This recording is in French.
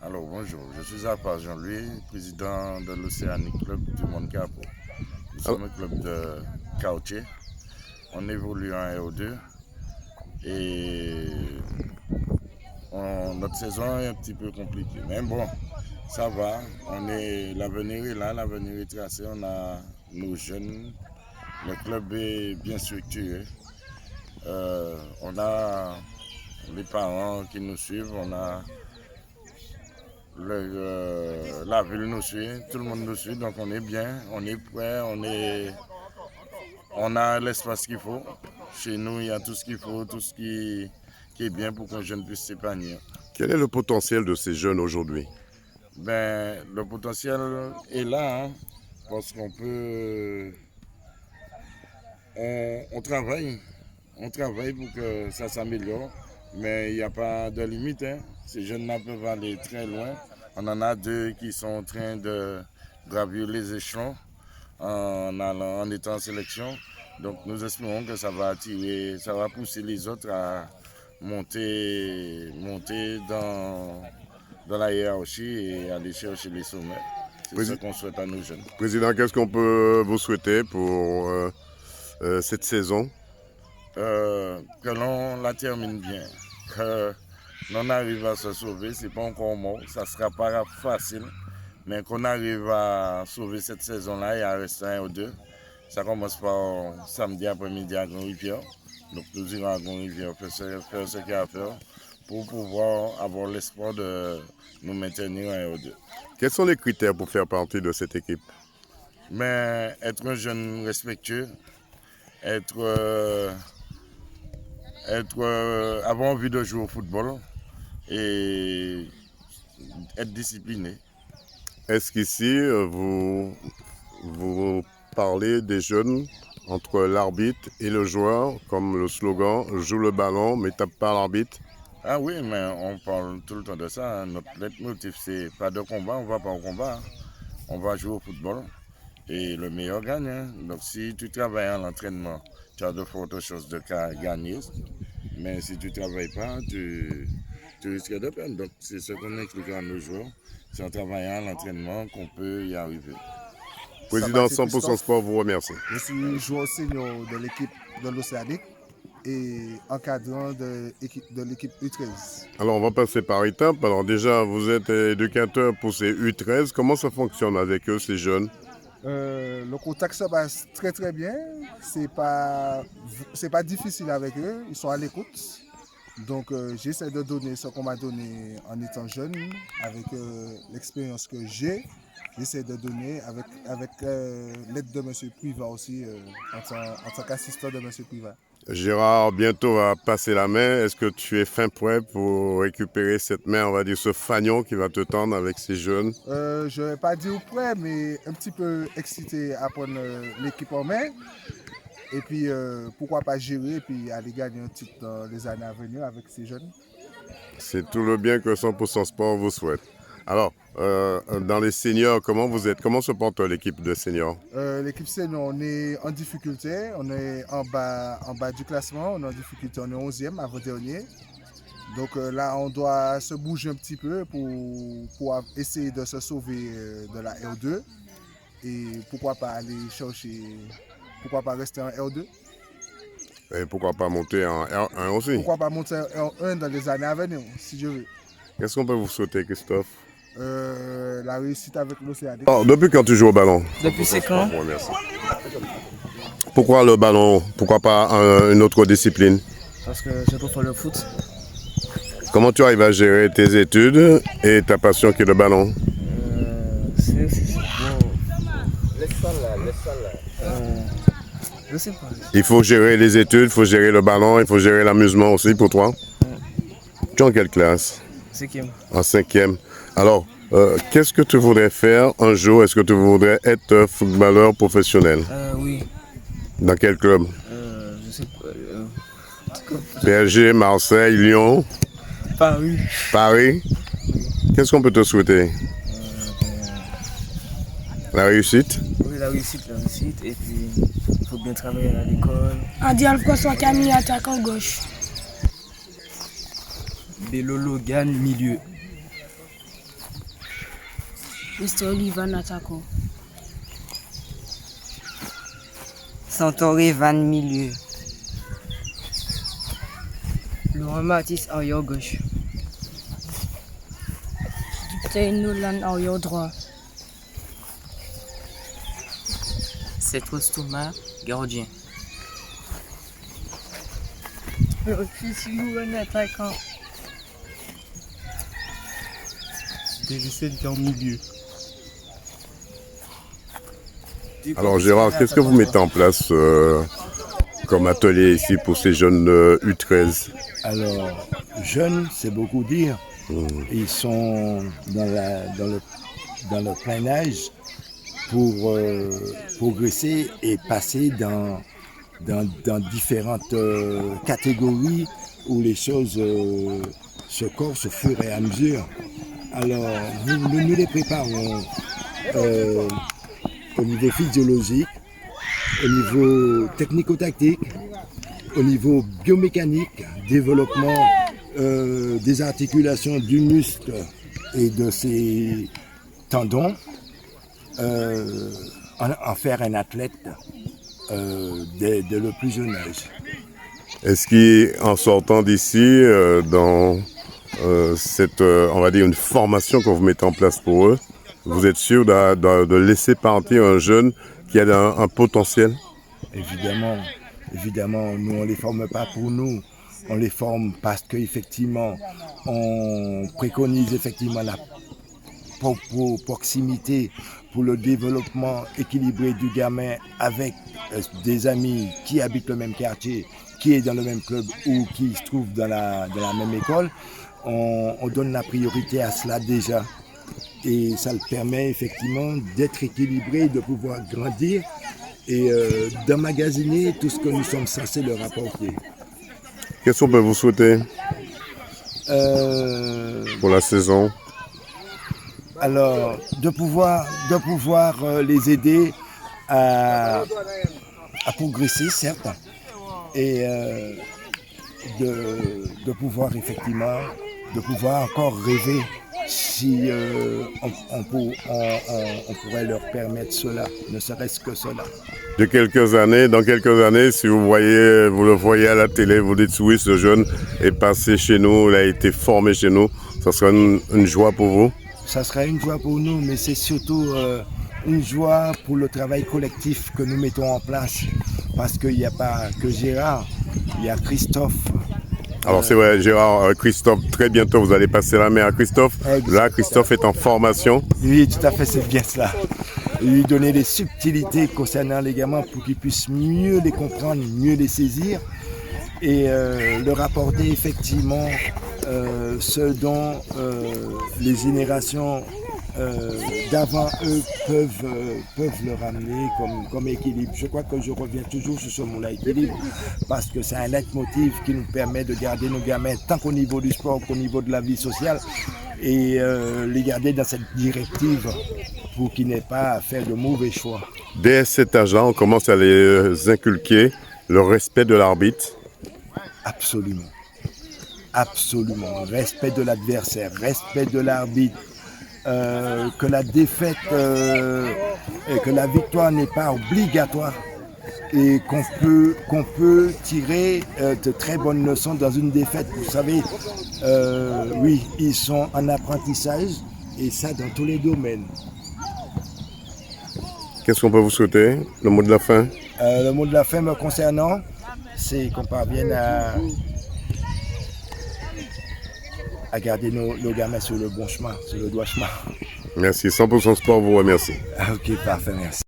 Alors bonjour, je suis Apar Jean-Louis, président de l'Océanic Club du Monde Capo. Nous sommes un club de quartier, on évolue en RO2 et notre saison est un petit peu compliquée. Mais bon, ça va, l'avenir est là, l'avenir est tracé, on a nos jeunes, le club est bien structuré. On a les parents qui nous suivent, on a la ville nous suit, tout le monde nous suit, donc on est bien, on est prêt, on a l'espace qu'il faut. Chez nous, il y a tout ce qu'il faut, tout ce qui est bien pour qu'un jeune puisse s'épanouir. Quel est le potentiel de ces jeunes aujourd'hui? Le potentiel est là, hein, parce qu'on peut... On travaille pour que ça s'améliore, mais il n'y a pas de limite. Hein. Ces jeunes-là peuvent aller très loin. On en a 2 qui sont en train de gravir les échelons en étant en sélection. Donc nous espérons que ça va attirer, ça va pousser les autres à monter dans la hiérarchie et aller chercher les sommets. C'est ce qu'on souhaite à nos jeunes. Président, qu'est-ce qu'on peut vous souhaiter pour cette saison? Que l'on la termine bien, que l'on arrive à se sauver, c'est pas encore mort, ça ne sera pas facile, mais qu'on arrive à sauver cette saison-là et à rester 1 ou 2. Ça commence par samedi après-midi à Grand-Rivière, donc nous irons à Grand-Rivière faire ce qu'il y a à faire pour pouvoir avoir l'espoir de nous maintenir 1 ou 2. Quels sont les critères pour faire partie de cette équipe? Mais être un jeune respectueux, avoir envie de jouer au football et être discipliné. Est-ce qu'ici, vous parlez des jeunes entre l'arbitre et le joueur, comme le slogan « Joue le ballon, mais tape pas l'arbitre ». Ah oui, mais on parle tout le temps de ça. Hein. Notre leitmotiv, c'est pas de combat, on va pas au combat. Hein. On va jouer au football et le meilleur gagne. Hein. Donc si tu travailles à l'entraînement, tu as de fortes chances de gagner. Mais si tu ne travailles pas, tu risques de perdre. Donc c'est ce qu'on explique à nos joueurs. C'est en travaillant à l'entraînement qu'on peut y arriver. Président 100% Sport vous remercie. Je suis joueur senior de l'équipe de l'Océanic et encadrant de l'équipe U13. Alors on va passer par étapes. Alors déjà, vous êtes éducateur pour ces U13. Comment ça fonctionne avec eux, ces jeunes? Le contact se passe très très bien. C'est pas difficile avec eux. Ils sont à l'écoute. Donc j'essaie de donner ce qu'on m'a donné en étant jeune, avec l'expérience que j'ai. J'essaie de donner avec l'aide de M. Privat aussi, en tant qu'assistant de M. Privat. Gérard, bientôt va passer la main. Est-ce que tu es fin prêt pour récupérer cette main, on va dire ce fanion qui va te tendre avec ces jeunes? Je ne vais pas dire prêt, mais un petit peu excité à prendre l'équipe en main. Et puis, pourquoi pas gérer et puis aller gagner un titre dans les années à venir avec ces jeunes. C'est tout le bien que 100% Sport vous souhaite. Alors, dans les seniors, comment vous êtes? Comment se porte l'équipe de seniors? L'équipe senior, on est en difficulté. On est en bas du classement. On est en difficulté. On est 11e, avant-dernier. Donc là, on doit se bouger un petit peu pour essayer de se sauver de la R2. Et pourquoi pas aller chercher... Pourquoi pas rester en R2? Et pourquoi pas monter en R1 aussi? Pourquoi pas monter en R1 dans les années à venir, si Dieu veut. Qu'est-ce qu'on peut vous souhaiter, Christophe? La réussite avec l'Océanic. Oh, depuis quand tu joues au ballon? Depuis 5 ans. Merci. Pourquoi le ballon? Pourquoi pas une autre discipline? Parce que je préfère le foot. Comment tu arrives à gérer tes études et ta passion qui est le ballon? C'est bon. Laisse ça là. Je sais pas. Il faut gérer les études, il faut gérer le ballon, il faut gérer l'amusement aussi pour toi. Tu es en quelle classe? 5e. En 5e. Alors, qu'est-ce que tu voudrais faire un jour? Est-ce que tu voudrais être footballeur professionnel? Oui. Dans quel club? Je sais pas. PSG, Marseille, Lyon, Paris. Paris. Qu'est-ce qu'on peut te souhaiter? La réussite? Oui, la réussite. Et puis, il faut bien travailler à l'école. Adi Alpha Camille, attaquant gauche. Belolo Gan, milieu. Mr. Olivan attaquant. Santoré Van milieu. Laurent Mathis, arrière gauche. Duptey Nolan arrière droit. Cetros Thomas, gardien. Fils Louan attaquant. DVC en milieu. Alors Gérard, qu'est-ce que vous mettez en place comme atelier ici pour ces jeunes U13? Alors, jeunes, c'est beaucoup dire. Ils sont dans le plein âge pour progresser et passer dans différentes catégories où les choses se corsent au fur et à mesure. Alors, nous les préparons au niveau physiologique, au niveau technico-tactique, au niveau biomécanique, développement des articulations du muscle et de ses tendons, en faire un athlète dès le plus jeune âge. Est-ce qu'en sortant d'ici, dans cette, on va dire, une formation que vous mettez en place pour eux, vous êtes sûr de laisser partir un jeune qui a un potentiel? Évidemment, nous on ne les forme pas pour nous, on les forme parce qu'effectivement, on préconise effectivement la proximité pour le développement équilibré du gamin avec des amis qui habitent le même quartier, qui est dans le même club ou qui se trouve dans la même école. On donne la priorité à cela déjà. Et ça le permet effectivement d'être équilibré, de pouvoir grandir et d'emmagasiner tout ce que nous sommes censés leur apporter. Qu'est-ce qu'on peut vous souhaiter pour la saison? Alors, de pouvoir les aider à progresser, certes, et de pouvoir effectivement, de pouvoir encore rêver si on pourrait leur permettre cela, ne serait-ce que cela. Dans quelques années, si vous le voyez à la télé, vous dites oui, ce jeune est passé chez nous, il a été formé chez nous, ça sera une joie pour vous? Ça sera une joie pour nous, mais c'est surtout une joie pour le travail collectif que nous mettons en place. Parce qu'il n'y a pas que Gérard, il y a Christophe. Alors c'est vrai, Gérard, Christophe, très bientôt vous allez passer la main à Christophe. Là, Christophe est en formation. Oui, tout à fait, c'est bien cela. Lui donner les subtilités concernant les gamins pour qu'ils puissent mieux les comprendre, mieux les saisir et leur apporter effectivement ce dont les générations d'avant eux peuvent leur amener comme équilibre. Je crois que je reviens toujours sur ce mot-là, équilibre, parce que c'est un leitmotiv qui nous permet de garder nos gamins tant qu'au niveau du sport qu'au niveau de la vie sociale et les garder dans cette directive pour qu'ils n'aient pas à faire de mauvais choix. Dès cet âge-là, on commence à les inculquer le respect de l'arbitre. Absolument. Absolument. Respect de l'adversaire, respect de l'arbitre. Que la défaite et que la victoire n'est pas obligatoire et qu'on peut tirer de très bonnes leçons dans une défaite. Vous savez, oui, ils sont en apprentissage et ça dans tous les domaines. Qu'est-ce qu'on peut vous souhaiter? Le mot de la fin? Le mot de la fin me concernant, c'est qu'on parvienne à garder nos gamins sur le bon chemin, sur le droit chemin. Merci. 100% Sport vous remercie. Ok, parfait, merci.